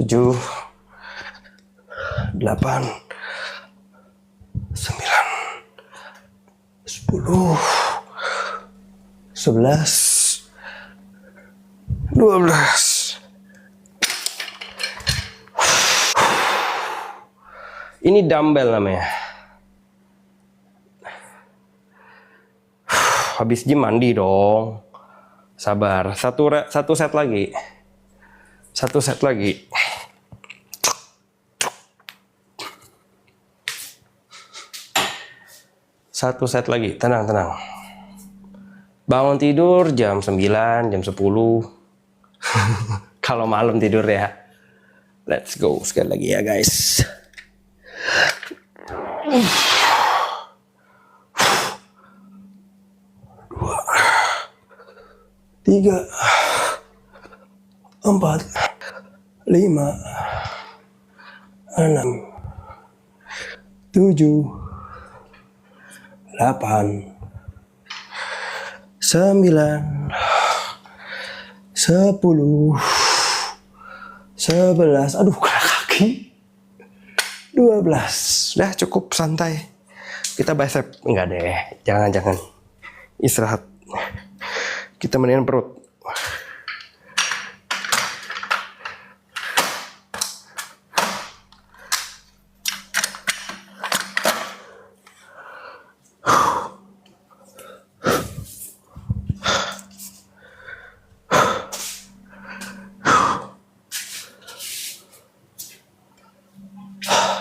7, 8, 9, 10, 11, 12. Ini dumbbell namanya. Habis gym mandi dong. Sabar. Satu set lagi. Satu set lagi. Satu set lagi. Tenang, tenang. Bangun tidur jam 9, jam 10. Kalau malam tidur ya. Let's go sekali lagi ya guys. 3, 4, 5, 6, 7, 8, 9, 10, 11. Aduh, kena kaki. 12. Udah cukup, santai. Kita bicep. Enggak deh, jangan. Istirahat. Kita mendingan perut.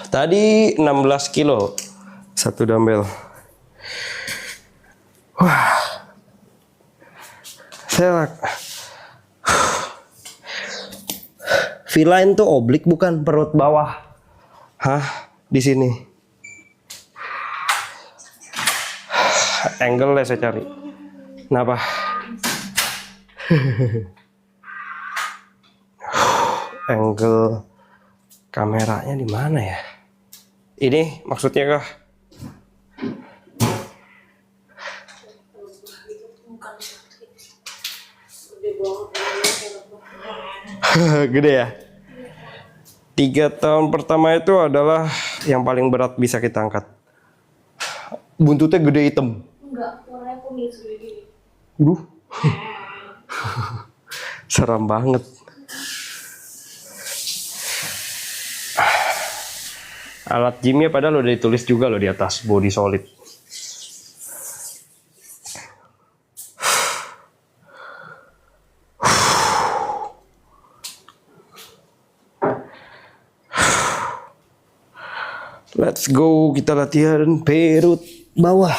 Tadi 16 kilo satu dumbbell. Wah. V-line tuh oblik bukan perut bawah. Hah? Di sini. Angle lah saya cari. Kenapa? Angle kameranya di mana ya? Ini maksudnya kah? Gede ya? 3 tahun pertama itu adalah yang paling berat bisa kita angkat. Buntutnya gede hitam. Enggak, warnanya kuning segede gini. Seram banget. Alat gymnya padahal udah ditulis juga loh di atas, body solid. Let's go, kita latihan perut bawah.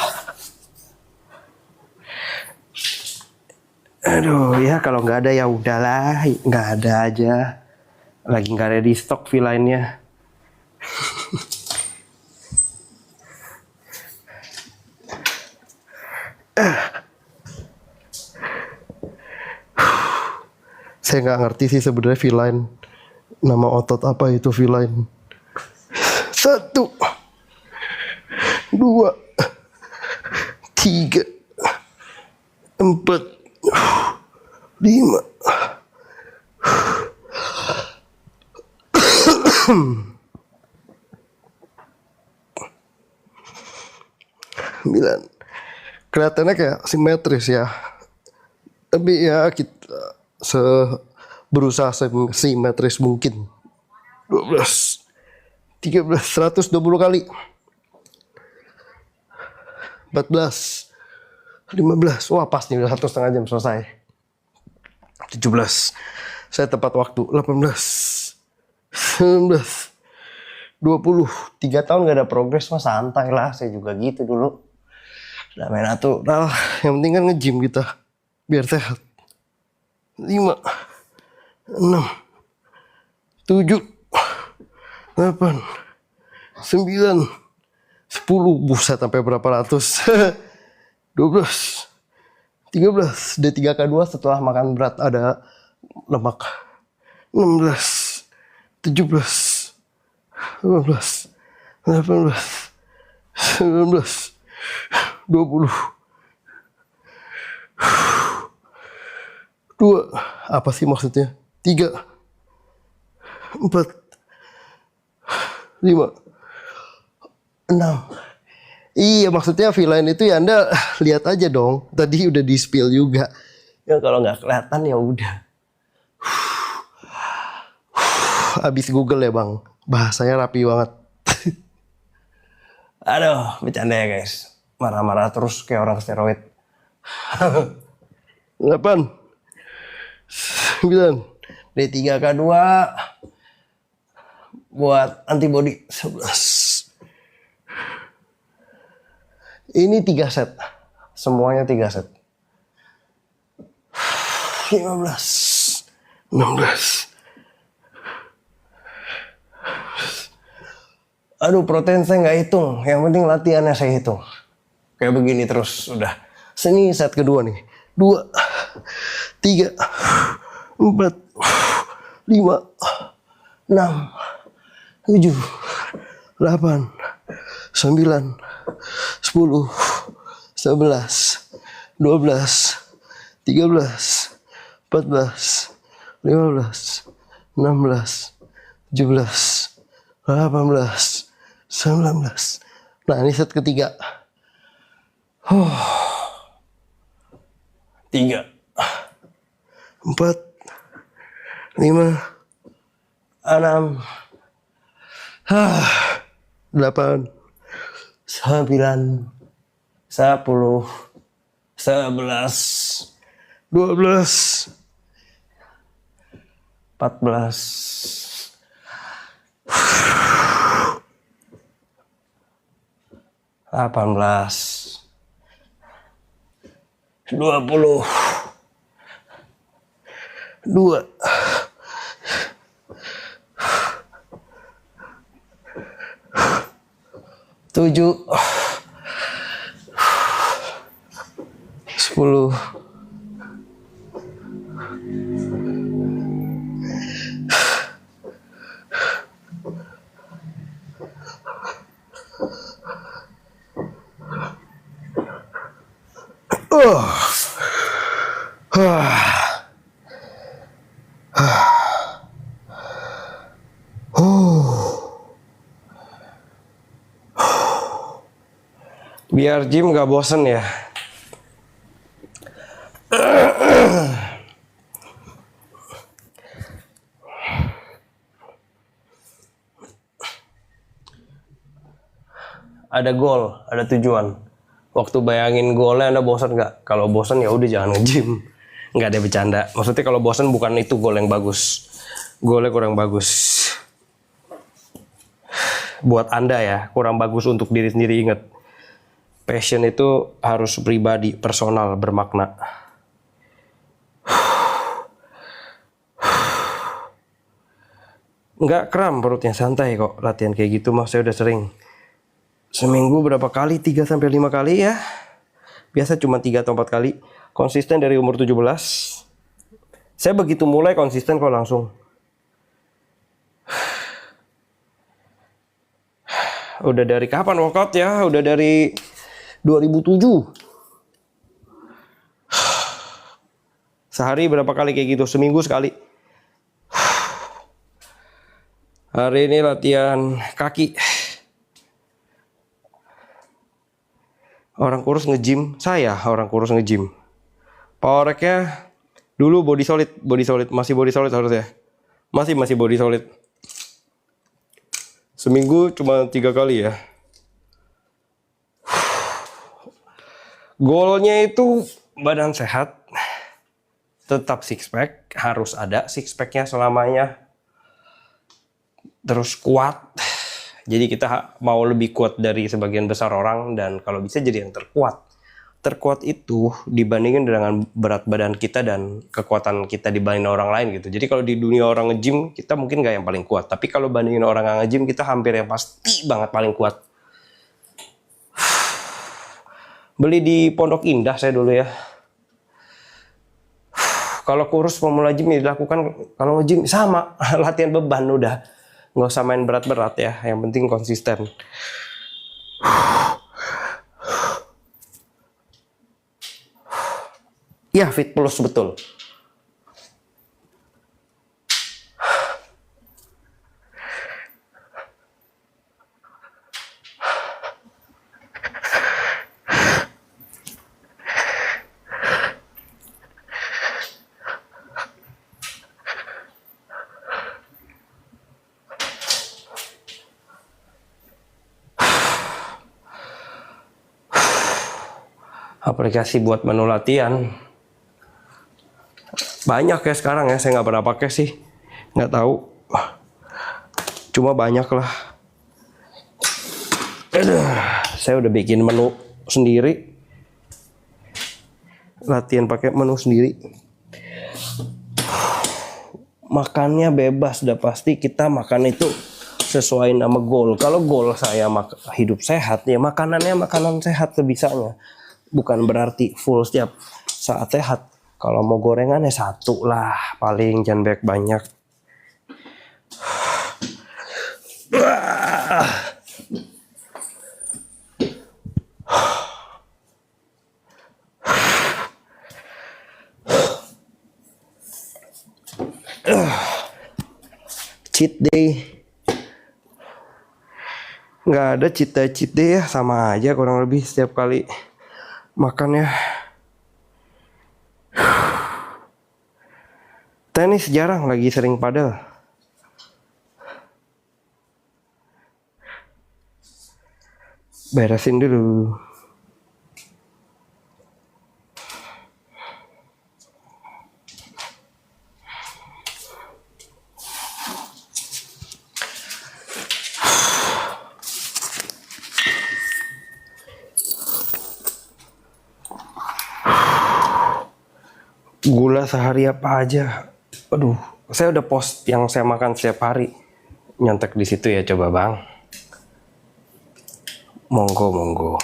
Aduh, ya kalau nggak ada ya udahlah, nggak ada aja. Lagi nggak ada di stok V-line-nya. Saya nggak ngerti sih sebenarnya V-line. Nama otot apa itu V-line? 1, 2, 3, 4, 5. Kelihatannya kayak simetris ya, tapi ya kita berusaha simetris mungkin. 12, 13, 120 kali. 14, 15. Wah pas nih, udah 1,5 jam selesai. 17, saya tepat waktu. 18, 19, 20. 3 tahun gak ada progres mah santai lah. Saya juga gitu dulu. Udah main natural. Yang penting kan nge-gym kita biar sehat. 5, 6, 7, 8, 9, 10. Buset sampai berapa ratus. 12, 13. D3K2 setelah makan berat ada lemak. 16, 17, 18, 19, 20. 2. Apa sih maksudnya? 3, 4, 5, 6. Iya, maksudnya V-line itu ya Anda lihat aja dong. Tadi udah di spill juga. Ya kalau nggak kelihatan ya udah. Abis Google ya bang. Bahasanya rapi banget. Aduh, bercanda ya guys. Marah-marah terus kayak orang steroid. 8, 9, D3K2 buat antibody 11. Ini 3 set. Semuanya 3 set. 15, 16. Aduh, protein saya nggak hitung. Yang penting latihannya saya hitung. Kayak begini terus udah. Sini set kedua nih. 2, 3, 4, 5, 6, 7, 8, 9, 10, 11, 12, 13, 14, 15, 16, 17, 18, 19. Nah, ini set ketiga. 3, 4, 5, 6, 8, 9, 10, 11, 12, 14, 18, 20, 2, 7, 10, biar gym gak bosen ya. Ada goal, ada tujuan. Waktu bayangin goalnya Anda bosan nggak? Kalau bosan ya udah jangan nge-gym. Nggak ada bercanda. Maksudnya kalau bosan bukan itu goal yang bagus. Goalnya kurang bagus. Buat Anda ya, kurang bagus untuk diri sendiri. Ingat, passion itu harus pribadi, personal, bermakna. Nggak kram perutnya, santai kok. Latihan kayak gitu mah saya udah sering. Seminggu berapa kali? 3-5 kali ya. Biasa cuma 3 atau 4 kali. Konsisten dari umur 17. Saya begitu mulai konsisten kok langsung. Udah dari kapan workout ya? Udah dari 2007. Sehari berapa kali kayak gitu? Seminggu sekali. Hari ini latihan kaki. Orang kurus nge-gym, saya orang kurus nge-gym. Power rack-nya dulu body solid, masih body solid harusnya. Masih body solid. Seminggu cuma 3 kali ya. Goalnya itu badan sehat, tetap six pack, harus ada six packnya selamanya. Terus kuat. Jadi kita mau lebih kuat dari sebagian besar orang dan kalau bisa jadi yang terkuat. Terkuat itu dibandingin dengan berat badan kita dan kekuatan kita dibandingin orang lain gitu. Jadi kalau di dunia orang nge-gym kita mungkin nggak yang paling kuat. Tapi kalau bandingin orang yang nge-gym kita hampir yang pasti banget paling kuat. Beli di Pondok Indah saya dulu ya. Kalau kurus pemula gym dilakukan, kalau nge-gym sama latihan beban udah. Nggak usah main berat-berat ya, yang penting konsisten. Ya, fit plus betul. aplikasi buat menu latihan. Banyak ya sekarang ya, saya nggak pernah pakai sih, nggak tahu. Cuma banyak lah. Saya udah bikin menu sendiri, latihan pakai menu sendiri. Makannya bebas, udah pasti kita makan itu sesuai nama goal. Kalau goal saya hidup sehat, ya makanannya makanan sehat sebisanya. Bukan berarti full setiap saat sehat. Kalau mau gorengan ya satu lah, paling jangan banyak. Cheat day. Nggak ada cheat day ya, sama aja kurang lebih setiap kali makannya. Tenis jarang, lagi sering padel. Beresin dulu. Gula sehari apa aja. Aduh, saya udah post yang saya makan setiap hari. Nyontek di situ ya, coba Bang. Monggo.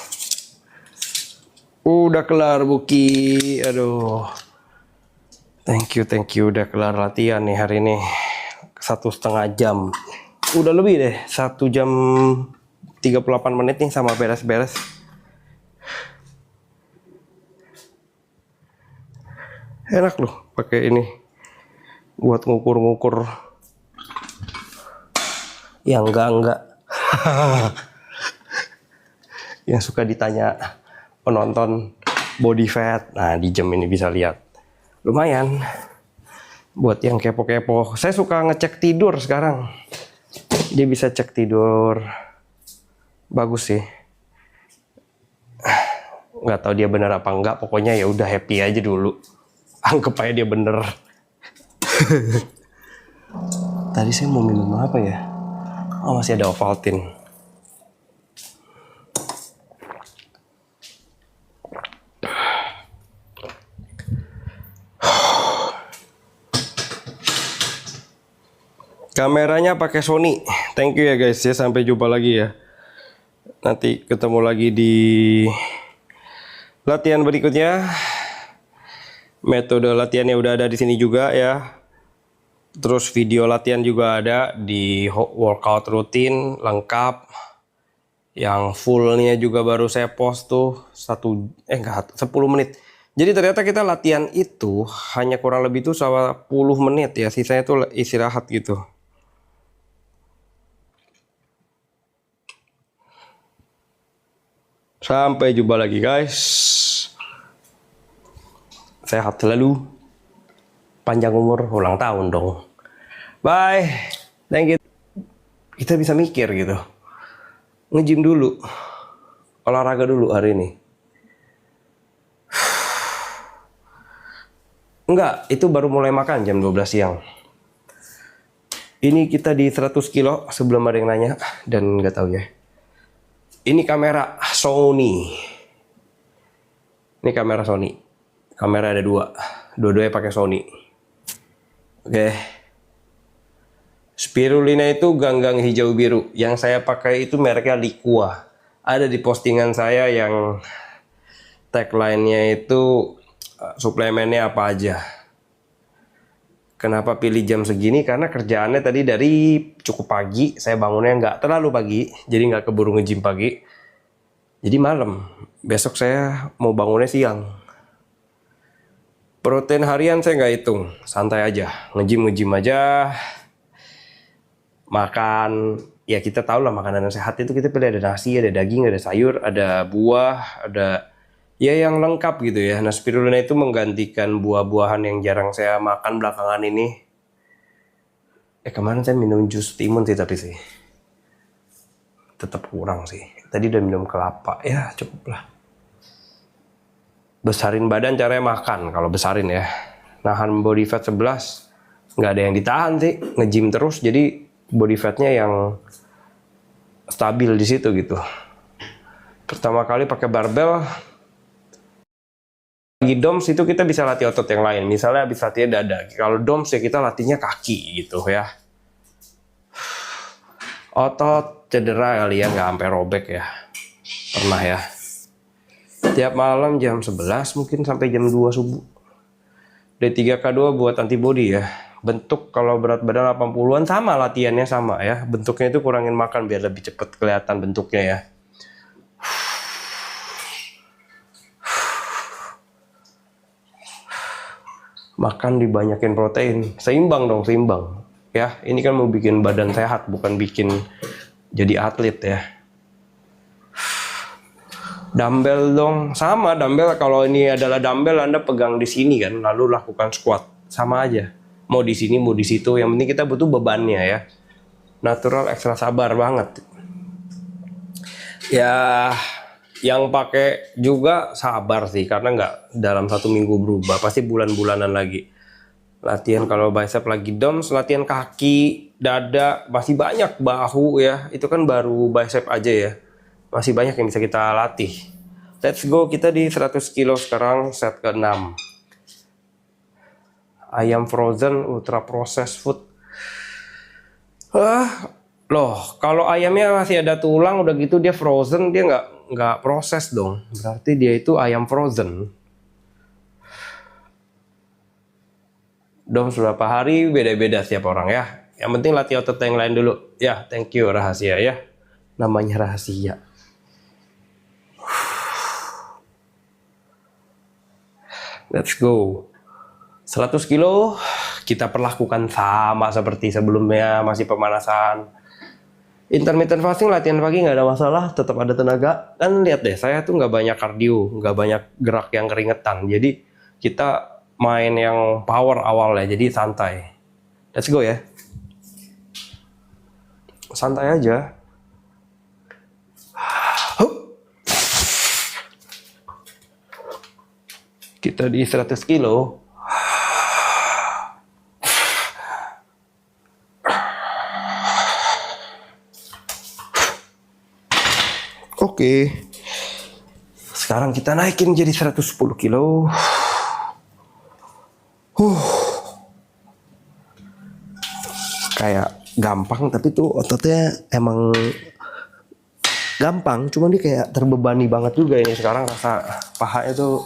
Udah kelar Buki. Aduh. Thank you. Udah kelar latihan nih hari ini. 1,5 jam. Udah lebih deh. 1 jam 38 menit nih sama beres-beres. Enak loh pakai ini buat ngukur-ngukur yang enggak yang suka ditanya penonton body fat. Nah, di jam ini bisa lihat, lumayan buat yang kepo-kepo. Saya suka ngecek tidur sekarang, dia bisa cek tidur, bagus sih. Nggak tahu dia bener apa enggak, pokoknya ya udah happy aja dulu. Anggap aja dia bener. Tadi saya mau minum apa ya? Oh, masih ada Ovaltine. Kameranya pakai Sony. Thank you ya guys ya, sampai jumpa lagi ya. Nanti ketemu lagi di latihan berikutnya. Metode latihannya udah ada di sini juga ya. Terus video latihan juga ada di workout rutin lengkap. Yang fullnya juga baru saya post tuh 10 menit. Jadi ternyata kita latihan itu hanya kurang lebih tuh 10 menit ya. Sisanya tuh istirahat gitu. Sampai jumpa lagi guys. Sehat selalu, panjang umur, ulang tahun dong. Bye, thank you. Kita bisa mikir gitu, nge-gym dulu, olahraga dulu hari ini. Enggak, itu baru mulai makan jam 12 siang. Ini kita di 100 kilo sebelum ada yang nanya, dan nggak tahu ya. Ini kamera Sony. Ini kamera Sony. Kamera ada dua-duanya pakai Sony. Oke. Spirulina itu ganggang hijau biru. Yang saya pakai itu mereknya Liqua. Ada di postingan saya yang tagline-nya itu suplemennya apa aja. Kenapa pilih jam segini? Karena kerjaannya tadi dari cukup pagi. Saya bangunnya nggak terlalu pagi, jadi nggak keburu nge-gym pagi. Jadi malam. Besok saya mau bangunnya siang. Protein harian saya nggak hitung, santai aja, nge-gym aja. Makan, ya kita tahu lah makanan yang sehat itu kita pilih ada nasi, ada daging, ada sayur, ada buah, ada ya yang lengkap gitu ya. Nah, spirulina itu menggantikan buah-buahan yang jarang saya makan belakangan ini. Kemarin saya minum jus timun sih, tapi sih tetap kurang sih. Tadi udah minum kelapa, ya cukup lah. Besarin badan caranya makan kalau besarin ya. Nahan body fat 11 nggak ada yang ditahan sih, nge-gym terus jadi body fatnya yang stabil di situ gitu. Pertama kali pakai barbel lagi DOMS itu kita bisa latih otot yang lain. Misalnya habis latihnya dada. Kalau DOMS ya kita latihnya kaki gitu ya. Otot cedera kali ya, nggak sampai robek ya. Pernah ya. Tiap malam jam 11 mungkin sampai jam 2 subuh. D3K2 buat antibody ya. Bentuk kalau berat badan 80-an sama, latihannya sama ya. Bentuknya itu kurangin makan biar lebih cepat kelihatan bentuknya ya. Makan dibanyakin protein, seimbang dong, seimbang ya. Ini kan mau bikin badan sehat, bukan bikin jadi atlet ya. Dumbbell dong, sama dumbbell. Kalau ini adalah dumbbell, Anda pegang di sini kan, lalu lakukan squat, sama aja. Mau di sini, mau di situ, yang penting kita butuh bebannya ya. Natural, ekstra sabar banget. Ya, yang pakai juga sabar sih, karena nggak dalam 1 minggu berubah, pasti bulan-bulanan lagi. Latihan kalau bicep lagi DOMS, latihan kaki, dada, masih banyak, bahu ya, itu kan baru bicep aja ya. Masih banyak yang bisa kita latih. Let's go, kita di 100 kilo sekarang, set ke-6. Ayam frozen, ultra processed food. Loh, kalau ayamnya masih ada tulang, udah gitu dia frozen, dia nggak proses dong. Berarti dia itu ayam frozen. DOMS berapa hari, beda-beda setiap orang ya. Yang penting latih otot yang lain dulu. Ya, thank you, rahasia ya. Namanya rahasia. Let's go. 100 kilo kita perlakukan sama seperti sebelumnya, masih pemanasan. Intermittent fasting, latihan pagi nggak ada masalah, tetap ada tenaga. Kan lihat deh, saya tuh nggak banyak kardio, nggak banyak gerak yang keringetan. Jadi kita main yang power awalnya, jadi santai. Let's go ya. Santai aja. Kita di 100 kilo. Oke. Sekarang kita naikin jadi 110 kilo. Kayak gampang, tapi tuh ototnya emang gampang, cuman dia kayak terbebani banget juga ini sekarang. Rasa pahanya tuh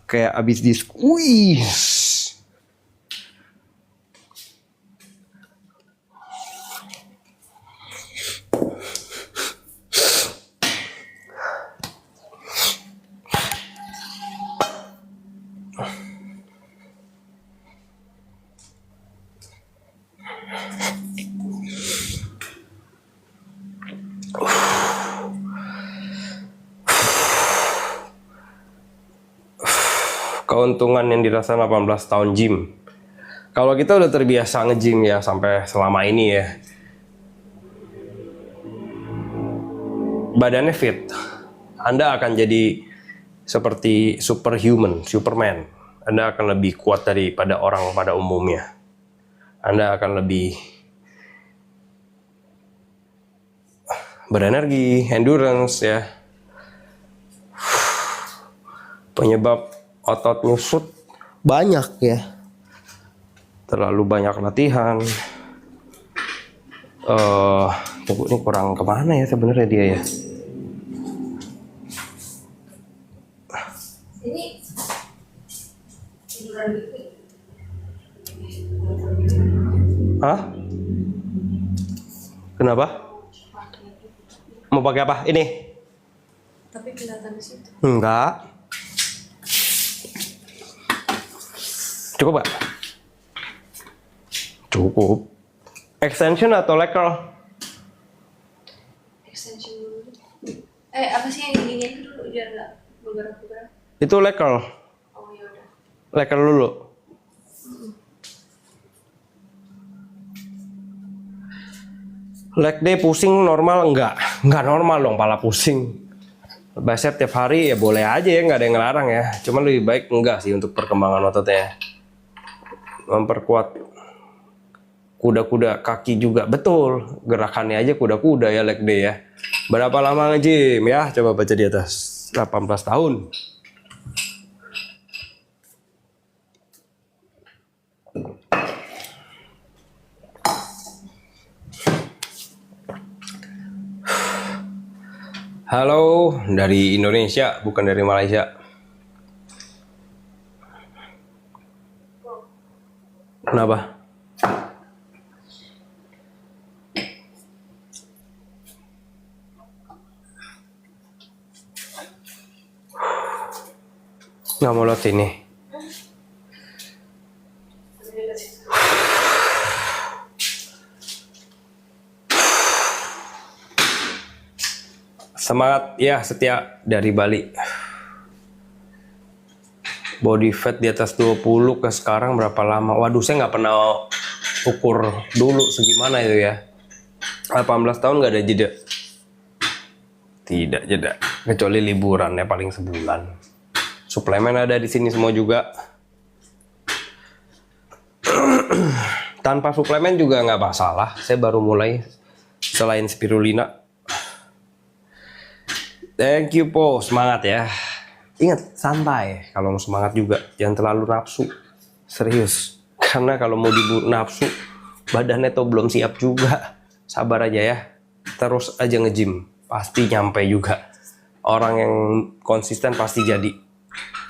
kayak abis di squeeze. Keuntungan yang dirasa 18 tahun gym. Kalau kita udah terbiasa nge-gym ya sampai selama ini ya, badannya fit, Anda akan jadi seperti superhuman, Superman. Anda akan lebih kuat daripada orang pada umumnya. Anda akan lebih berenergi, endurance ya. Penyebab otot nyusut banyak ya. Terlalu banyak latihan. Tunggu, ini kurang kemana ya sebenarnya dia ya? Ini tiduran gitu. Hah? Kenapa? Mau pakai apa? Ini? Tapi kelihatan di situ. Enggak. Cukup gak? Cukup. Extension atau leg curl? Extension dulu. Apa sih yang ini dulu biar nggak bergerak-gerak? Itu leg curl. Oh ya udah. Leg curl dulu. Leg day pusing normal enggak? Enggak normal dong, pala pusing. Bicep tiap hari ya boleh aja ya, nggak ada yang ngelarang ya. Cuman lebih baik enggak sih untuk perkembangan ototnya. Memperkuat kuda-kuda kaki juga, betul. Gerakannya aja kuda-kuda ya leg day ya. Berapa lama nge-gym ya? Coba baca di atas. 18 tahun. Halo, dari Indonesia, bukan dari Malaysia. Kenapa? Nggak mau lewat sini. Semangat ya Setia dari Bali. Body fat di atas 20 ke sekarang berapa lama? Waduh, saya nggak pernah ukur dulu segimana itu ya. 18 tahun nggak ada jeda. Tidak jeda, kecuali liburan ya paling sebulan. Suplemen ada di sini semua juga. Tanpa suplemen juga nggak masalah. Saya baru mulai selain spirulina. Thank you Po, semangat ya. Ingat, santai kalau mau semangat juga. Jangan terlalu nafsu. Serius. Karena kalau mau diburu nafsu, badannya tuh belum siap juga. Sabar aja ya. Terus aja nge-gym. Pasti nyampe juga. Orang yang konsisten pasti jadi.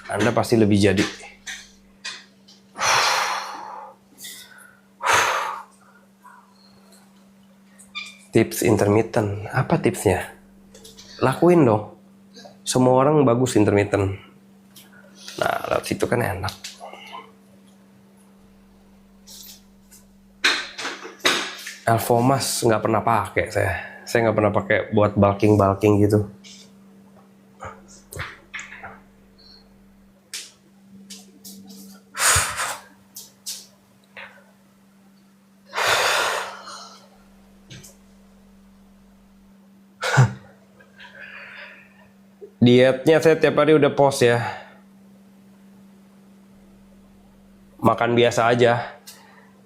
Anda pasti lebih jadi. Tips intermittent. Apa tipsnya? Lakuin dong. Semua orang bagus intermittent. Nah, lewat situ kan enak. Elfomas nggak pernah pakai saya. Saya nggak pernah pakai buat bulking gitu. Dietnya saya tiap hari udah post ya. Makan biasa aja.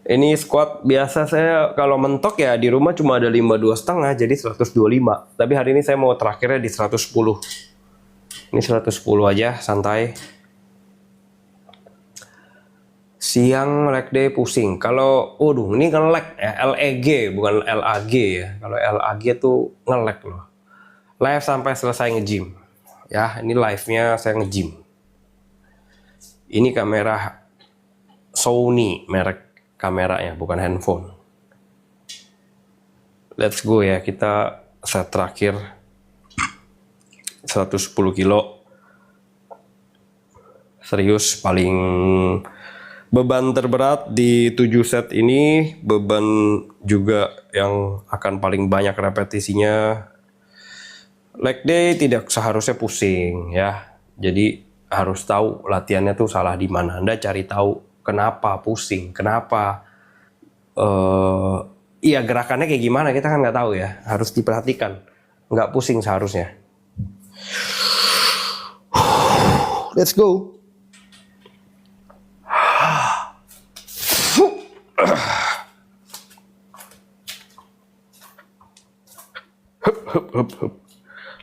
Ini squat biasa saya kalau mentok ya di rumah cuma ada 52,5 jadi 125. Tapi hari ini saya mau terakhirnya di 110. Ini 110 aja santai. Siang leg day pusing. Kalau ini kan leg ya, LEG bukan LAG ya. Kalau LAG tuh nge-lag loh. Live sampai selesai nge-gym. Ya, ini live-nya saya nge-gym. Ini kamera Sony, merek kameranya, bukan handphone. Let's go ya, kita set terakhir 110 kilo. Serius, paling beban terberat di 7 set ini, beban juga yang akan paling banyak repetisinya. Leg day tidak seharusnya pusing ya. Jadi harus tahu latihannya tuh salah di mana. Anda cari tahu kenapa pusing, kenapa iya gerakannya kayak gimana, kita kan nggak tahu ya. Harus diperhatikan. Nggak pusing seharusnya. Let's go.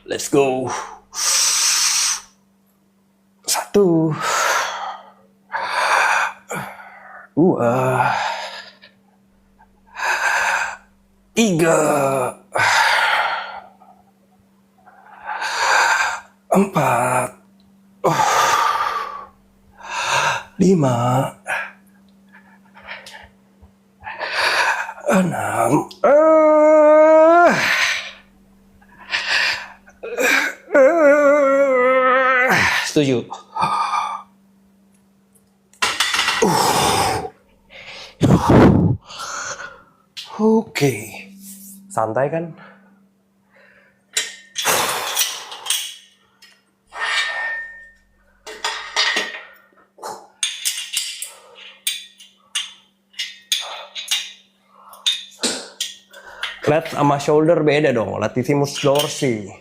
Let's go. 1, 2, 3, 4, 5, 6. Setuju. Oke. Santai kan? Lat sama shoulder beda dong, latissimus dorsi.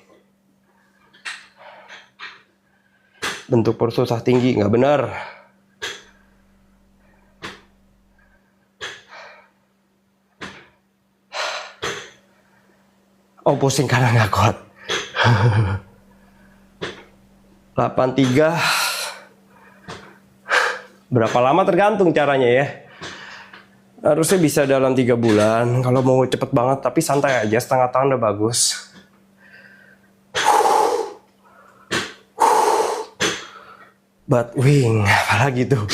Bentuk perut susah tinggi, nggak benar. Oh, pusing karena nggak kuat. 83. Berapa lama tergantung caranya ya. Harusnya bisa dalam 3 bulan. Kalau mau cepet banget, tapi santai aja, setengah tahun udah bagus. Butt wing, apalagi tuh.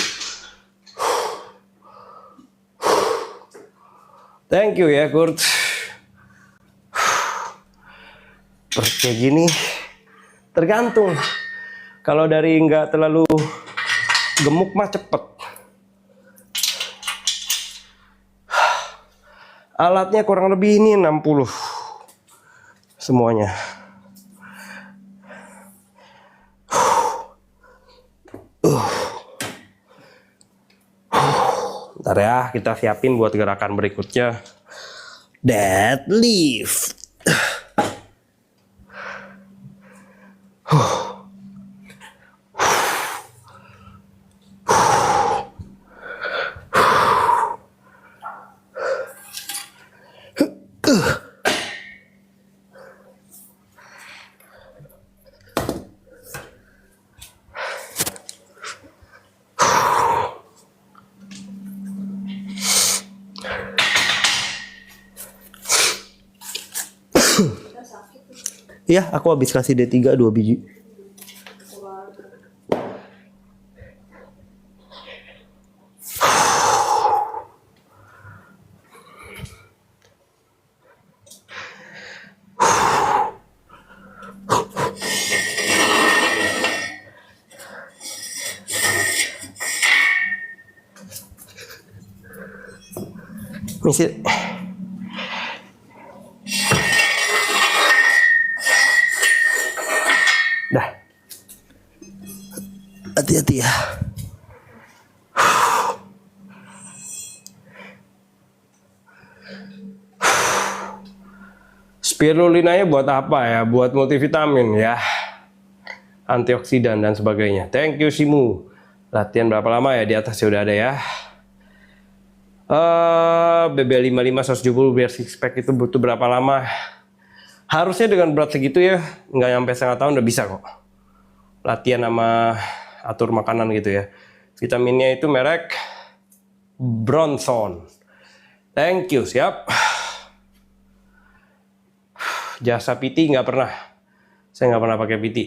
Thank you ya Kurt. Perut kayak gini tergantung. Kalau dari nggak terlalu gemuk mah cepet. Alatnya kurang lebih ini 60 semuanya. Ntar ya, kita siapin buat gerakan berikutnya. Deadlift. Iya, aku habis kasih D3 2 biji. Misi. Dah. Hati-hati ya. Spirulinanya buat apa ya? Buat multivitamin ya. Antioksidan dan sebagainya. Thank you Simu. Latihan berapa lama ya? Di atas ya udah ada ya. BB55 170 biar six pack itu butuh berapa lama? Harusnya dengan berat segitu ya, nggak sampai setengah tahun udah bisa kok. Latihan sama atur makanan gitu ya. Vitaminnya itu merek Bronson. Thank you, siap. Jasa PT nggak pernah. Saya nggak pernah pakai PT.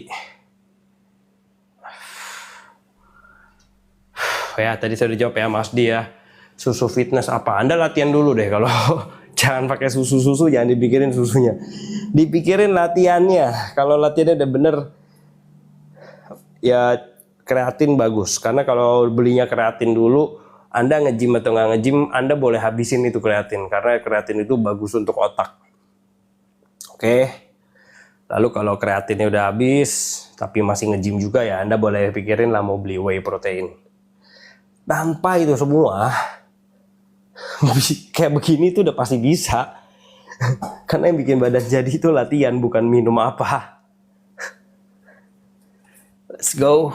Ya tadi saya udah jawab ya Mas Di ya. Susu fitness apa? Anda latihan dulu deh kalau jangan pakai susu-susu, jangan dipikirin susunya. Dipikirin latihannya. Kalau latihannya udah bener, ya kreatin bagus. Karena kalau belinya kreatin dulu, Anda nge-gym atau nggak nge-gym, Anda boleh habisin itu kreatin. Karena kreatin itu bagus untuk otak. Oke. Lalu kalau kreatinnya udah habis, tapi masih nge-gym juga ya, Anda boleh pikirin lah mau beli whey protein. Tanpa itu semua, kayak begini tuh udah pasti bisa. Karena yang bikin badan jadi itu latihan, bukan minum apa. Let's go.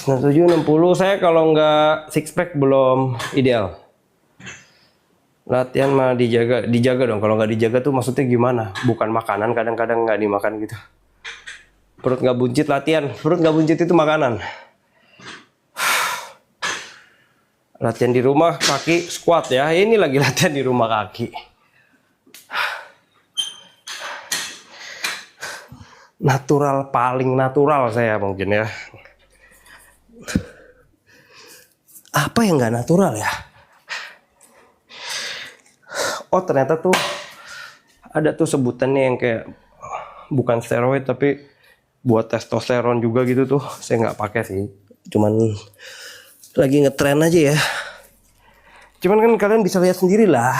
Nah, 60 saya kalau nggak six pack belum ideal. Latihan mah dijaga dong. Kalau nggak dijaga tuh maksudnya gimana? Bukan makanan, kadang-kadang nggak dimakan gitu. Perut nggak buncit latihan, perut nggak buncit itu makanan. Latihan di rumah kaki squat ya. Ini lagi latihan di rumah kaki. Natural, paling natural saya mungkin ya. Apa yang nggak natural ya? Oh ternyata tuh ada tuh sebutannya yang kayak bukan steroid tapi buat testosteron juga gitu tuh. Saya nggak pakai sih, cuman lagi ngetren aja ya. Cuman kan kalian bisa lihat sendiri lah,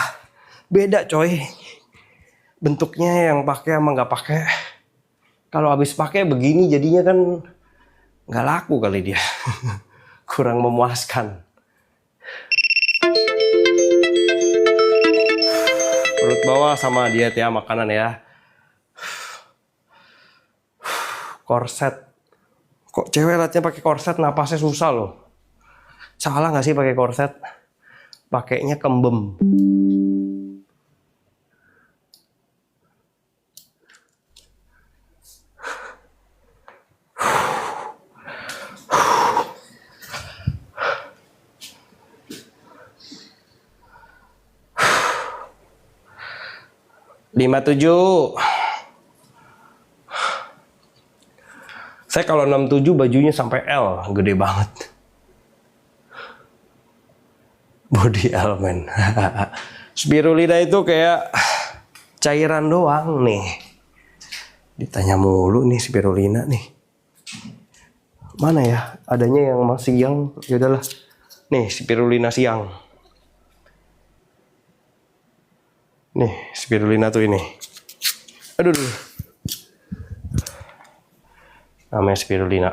beda coy bentuknya yang pakai sama nggak pakai. Kalau habis pakai begini jadinya kan nggak laku kali dia. Kurang memuaskan. Perut bawah sama diet ya, makanan ya. Korset. Kok cewek latihan pakai korset napasnya susah loh. Salah nggak sih pakai korset? Pakainya kembem. Lima tujuh. Saya kalau 67 bajunya sampai L, gede banget. Body element. Spirulina itu kayak cairan doang nih. Ditanya mulu nih spirulina nih. Mana ya? Adanya yang masih siang. Ya udahlah. Nih spirulina siang. Nih spirulina tuh ini. Aduh. Namanya spirulina.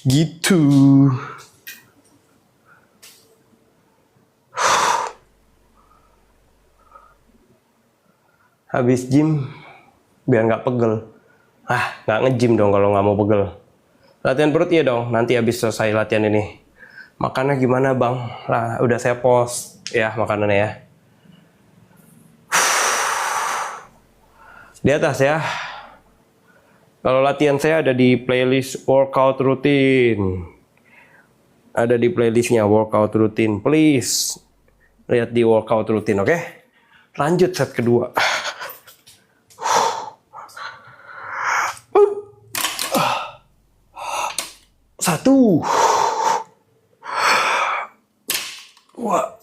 Gitu. Habis gym biar nggak pegel. Nggak nge-gym dong kalau nggak mau pegel. Latihan perut ya dong. Nanti habis selesai latihan ini. Makannya gimana bang? Lah udah saya post ya makanannya ya. Di atas ya. Kalau latihan saya ada di playlist workout rutin. Ada di playlistnya workout rutin. Please lihat di workout rutin, oke? Lanjut set kedua. Satu. Wah.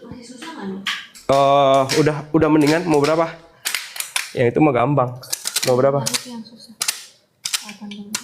Masih susah kan? Udah mendingan. Mau berapa? Yang itu mah gampang. Mau berapa? Itu yang susah. 8